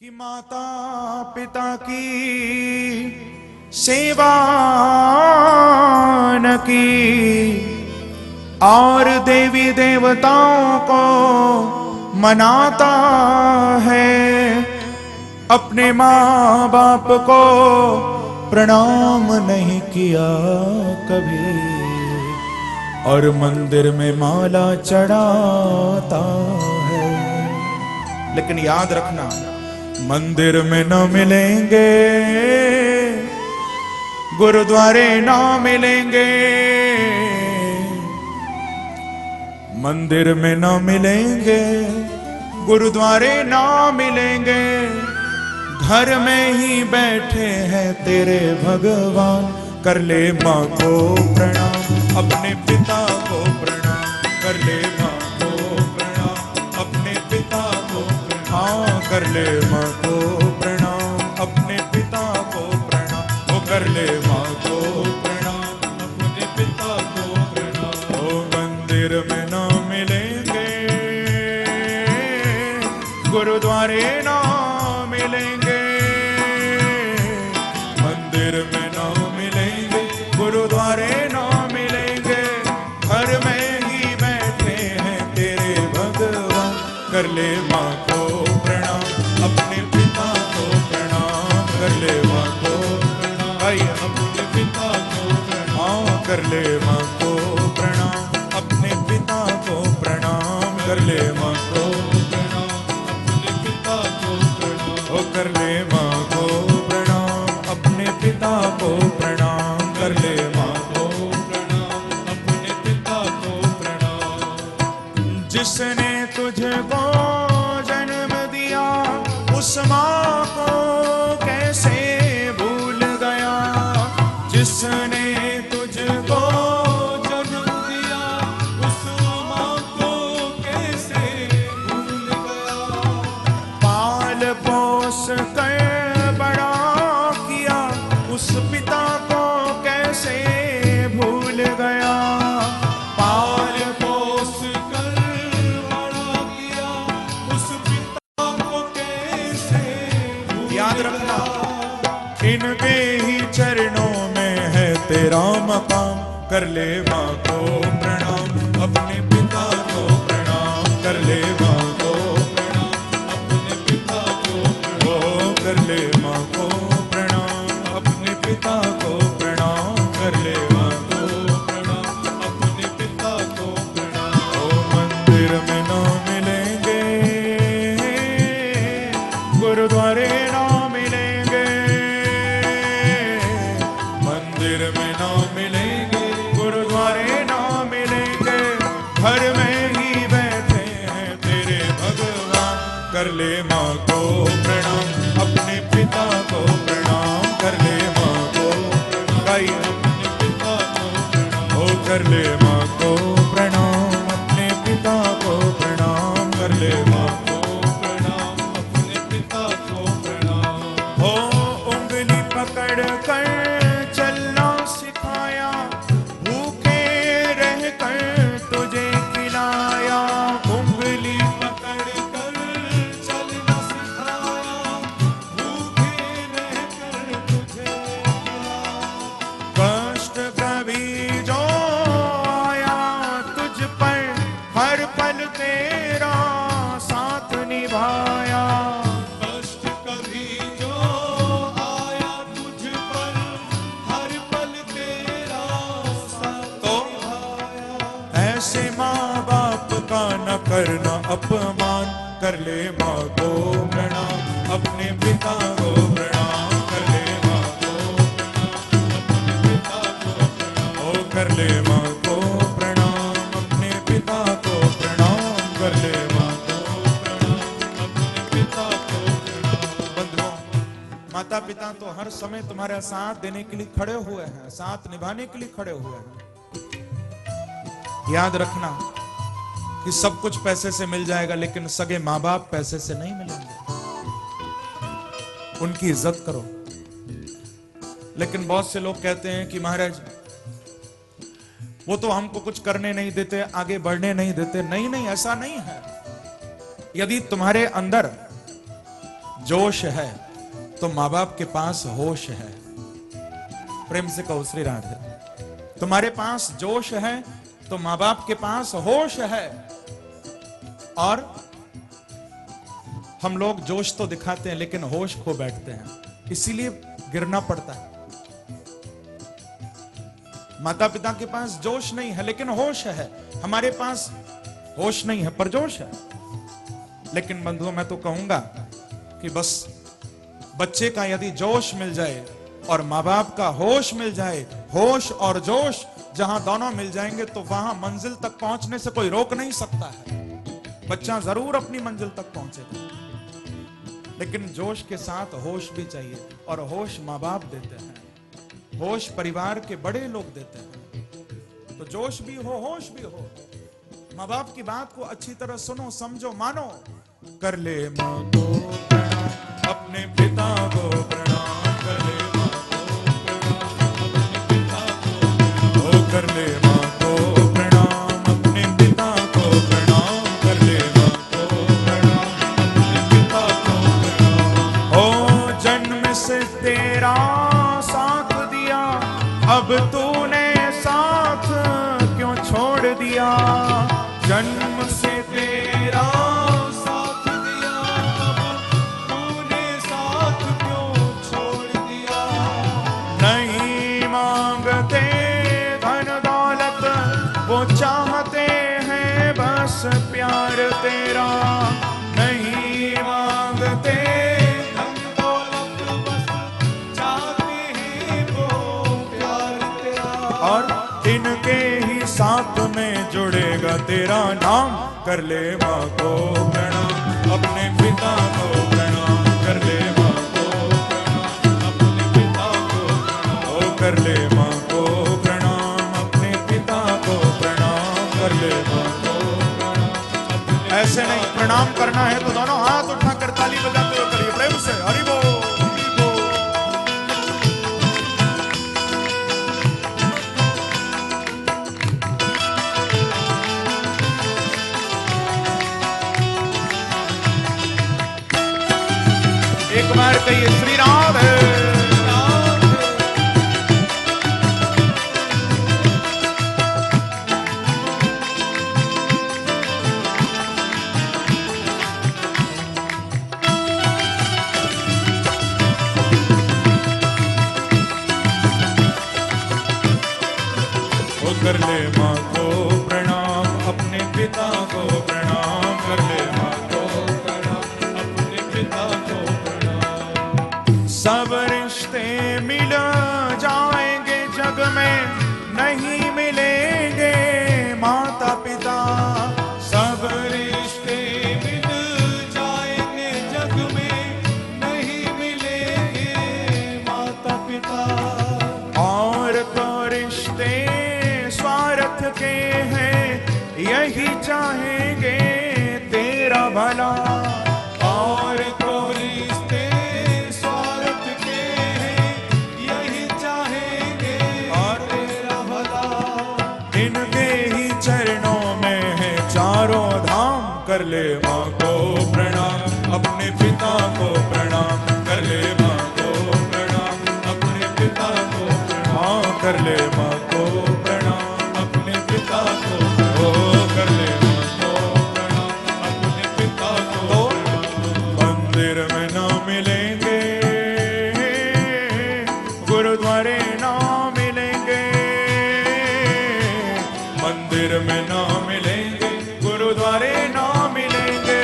कि माता पिता की सेवा न की और देवी देवताओं को मनाता है, अपने माँ बाप को प्रणाम नहीं किया कभी और मंदिर में माला चढ़ाता है। लेकिन याद रखना, मंदिर में न मिलेंगे, गुरुद्वारे न मिलेंगे, मंदिर में न मिलेंगे, गुरुद्वारे न मिलेंगे, घर में ही बैठे हैं तेरे भगवान। कर ले माँ को प्रणाम, अपने पिता को प्रणाम, कर ले माँ को प्रणाम, अपने पिता को प्रणाम, कर ले माँ को प्रणाम, अपने पिता को प्रणाम, वो कर ले माँ को प्रणाम, अपने पिता को प्रणाम। ओ मंदिर में न मिलेंगे, गुरुद्वारे न मिलेंगे, मंदिर में न मिलेंगे, गुरुद्वारे न मिलेंगे, घर में ही बैठे हैं तेरे भगवान। कर ले माँ को प्रणाम, अपने पिता को प्रणाम, कर ले माँ को प्रणाम, भाई अपने पिता को प्रणाम, कर ले माँ को प्रणाम, अपने पिता को प्रणाम, कर ले माँ को प्रणाम, अपने पिता को प्रणाम, ओ कर ले माँ को प्रणाम, अपने पिता को प्रणाम, कर ले माँ को प्रणाम, अपने पिता को प्रणाम। जिसने तुझको जन्म दिया उस माँ को कैसे भूल गया, जिसने तुझको जन्म दिया उस माँ को कैसे भूल गया, पाल पोस कर बड़ा किया उस पिता को कैसे भूल गया, पाल पोस कर बड़ा किया उस पिता को कैसे भूल। याद रखना, इनके ही चरणों में है तेरा मकाम। कर ले माँ को प्रणाम, अपने पिता को प्रणाम, कर ले माँ को प्रणाम, अपने पिता को प्रणाम, कर ले माँ को प्रणाम, अपने पिता को प्रणाम, कर ले माँ को प्रणाम, अपने पिता को प्रणाम। ओ मंदिर में न मिलेंगे, गुरुद्वारे न मिलेंगे, मंदिर में न मिलेंगे, गुरुद्वारे न मिलेंगे, घर में ही बैठे हैं तेरे भगवान। कर ले माँ को प्रणाम, अपने पिता को प्रणाम, कर ले माँ को भाई अपने पिता को प्रणाम, ओ कर ले माँ को प्रणाम, अपने पिता को प्रणाम, कर ले माँ को प्रणाम, अपने पिता को प्रणाम। हो उंगली पकड़ कर चलना सिखाया, भूखे रह कर तुझे खिलाया, उंगली पकड़ कर चलना सिखाया, भूखे रह कर तुझे खिलाया, कष्ट कभी जो आया तुझ पर हर पल तेरा साथ निभाया, कष्ट कभी जो आया तुझ पर हर पल तेरा साथ निभाया। ऐसे माँ बाप का न करना अपमान, कर ले माँ को प्रणाम, अपने पिता को प्रणाम, कर ले माँ को प्रणाम, अपने पिता को प्रणाम, ओ कर ले माँ को प्रणाम, अपने पिता को प्रणाम, कर ले माँ को प्रणाम, अपने पिता को प्रणाम। बंधुओं, माता पिता तो हर समय तुम्हारा साथ देने के लिए खड़े हुए हैं, साथ निभाने के लिए खड़े हुए हैं। याद रखना कि सब कुछ पैसे से मिल जाएगा, लेकिन सगे माँ बाप पैसे से नहीं मिलेंगे। उनकी इज्जत करो। लेकिन बहुत से लोग कहते हैं कि महाराज वो तो हमको कुछ करने नहीं देते, आगे बढ़ने नहीं देते। नहीं नहीं, ऐसा नहीं है। यदि तुम्हारे अंदर जोश है तो माँ बाप के पास होश है। प्रेम से कहो श्री राधे। तुम्हारे पास जोश है तो माँ बाप के पास होश है। और हम लोग जोश तो दिखाते हैं लेकिन होश खो बैठते हैं, इसीलिए गिरना पड़ता है। माता पिता के पास जोश नहीं है लेकिन होश है, हमारे पास होश नहीं है पर जोश है। लेकिन बंधुओं मैं तो कहूंगा कि बस बच्चे का यदि जोश मिल जाए और माँ बाप का होश मिल जाए, होश और जोश जहां दोनों मिल जाएंगे तो वहां मंजिल तक पहुंचने से कोई रोक नहीं सकता है। बच्चा जरूर अपनी मंजिल तक पहुंचेगा, लेकिन जोश के साथ होश भी चाहिए। और होश माँ बाप देते हैं, होश परिवार के बड़े लोग देते हैं। तो जोश भी हो, होश भी हो। माँ बाप की बात को अच्छी तरह सुनो, समझो, मानो। कर ले माँ को प्रणाम, अपने पिता को प्रणाम। कर ले माँ को प्रणाम, कर ले माँ को प्रणाम, अपने पिता को प्रणाम। कर ले माँ को प्रणाम, अपने पिता को प्रणाम। ओ जन्म से तेरा साथ दिया, अब तूने साथ क्यों छोड़ दिया। जन्म से तेरा साथ दिया, अब तूने साथ क्यों छोड़ दिया। नहीं मांगते धन दौलत, वो चाहते हैं बस प्यार तेरा। नहीं मांगते धन दौलत, बस चाहते हैं वो प्यार तेरा। और इनके ही साथ में जुड़ेगा तेरा नाम। कर ले माँ को प्रणाम, अपने पिता को प्रणाम। कर ले माँ को प्रणाम, अपने पिता को प्रणाम। ओ कर ले माँ को प्रणाम, अपने पिता को प्रणाम। कर ले माँ को प्रणाम। ऐसे नहीं, प्रणाम करना है तो दोनों हाथ उठाकर ताली बजाते हुए करिए प्रेम से। हरि बोल। एक बार कहिए श्री राधे। ओ कर ले माँ को प्रणाम, अपने पिता को प्रणाम। कर ले माँ को प्रणाम, अपने पिता को प्रणाम। सब रिश्ते मिल जाएंगे जग में, नहीं मिलेंगे माता पिता। सब रिश्ते मिल जाएंगे जग में, नहीं मिलेंगे माता पिता। और तो रिश्ते स्वार्थ के हैं, यही चाहेंगे तेरा भला। और तो रिश्ते स्वार्थ के हैं, यही चाहेंगे और तेरा भला। इनके ही चरणों में है चारों धाम। कर ले माँ को प्रणाम, अपने पिता को प्रणाम। कर ले माँ को प्रणाम, अपने पिता को प्रणाम। कर ले माँ को प्रणाम, अपने पिता को प्रणाम। कर ले माँ को प्रणाम, अपने पिता को प्रणाम। मंदिर में ना मिलेंगे, गुरुद्वारे ना मिलेंगे। मंदिर में ना मिलेंगे, गुरुद्वारे ना मिलेंगे।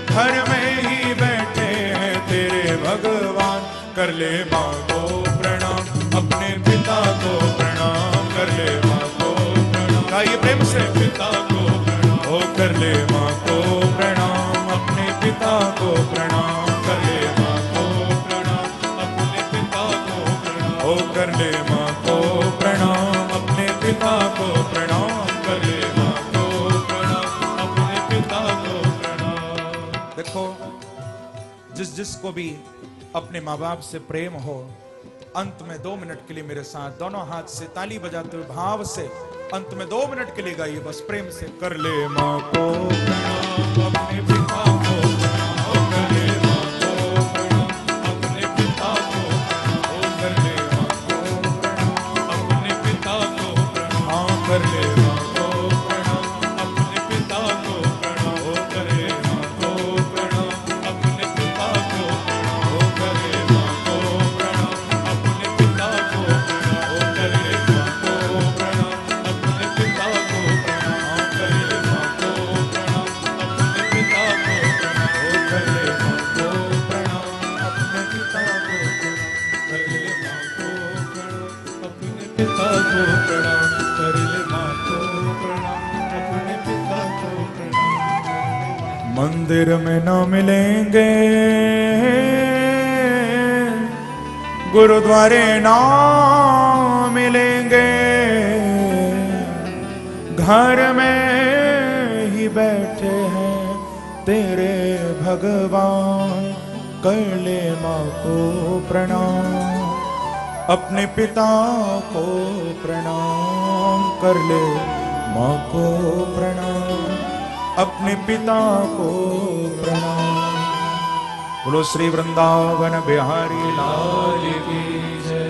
घर में ही बैठे हैं तेरे भगवान। कर ले माँ को प्रणाम, अपने पिता को प्रणाम। कर ले माँ को प्रणाम, गाइए प्रेम से। पिता को प्रणाम, ओ कर ले माँ को प्रणाम, अपने पिता को प्रणाम। कर ले माँ को प्रणाम, अपने पिता को प्रणाम। ओ कर ले माँ को प्रणाम, अपने पिता को प्रणाम। कर ले माँ को प्रणाम, अपने पिता को प्रणाम। देखो, जिसको भी अपने माँ बाप से प्रेम हो, अंत में 2 मिनट के लिए मेरे साथ दोनों हाथ से ताली बजाते हुए भाव से अंत में 2 मिनट के लिए गाइए बस प्रेम से। कर ले माँ को प्रणाम, अपने पिता को प्रणाम। कर ले माँ को प्रणाम, को प्रणाम, कर ले माँ को प्रणाम, अपने पिता को प्रणाम। मंदिर में न मिलेंगे, गुरुद्वारे ना मिलेंगे, घर में ही बैठे हैं तेरे भगवान, कर ले माँ को प्रणाम, अपने पिता को प्रणाम, कर ले माँ को प्रणाम, अपने पिता को प्रणाम। बोलो श्री वृंदावन बिहारी लाल की जय।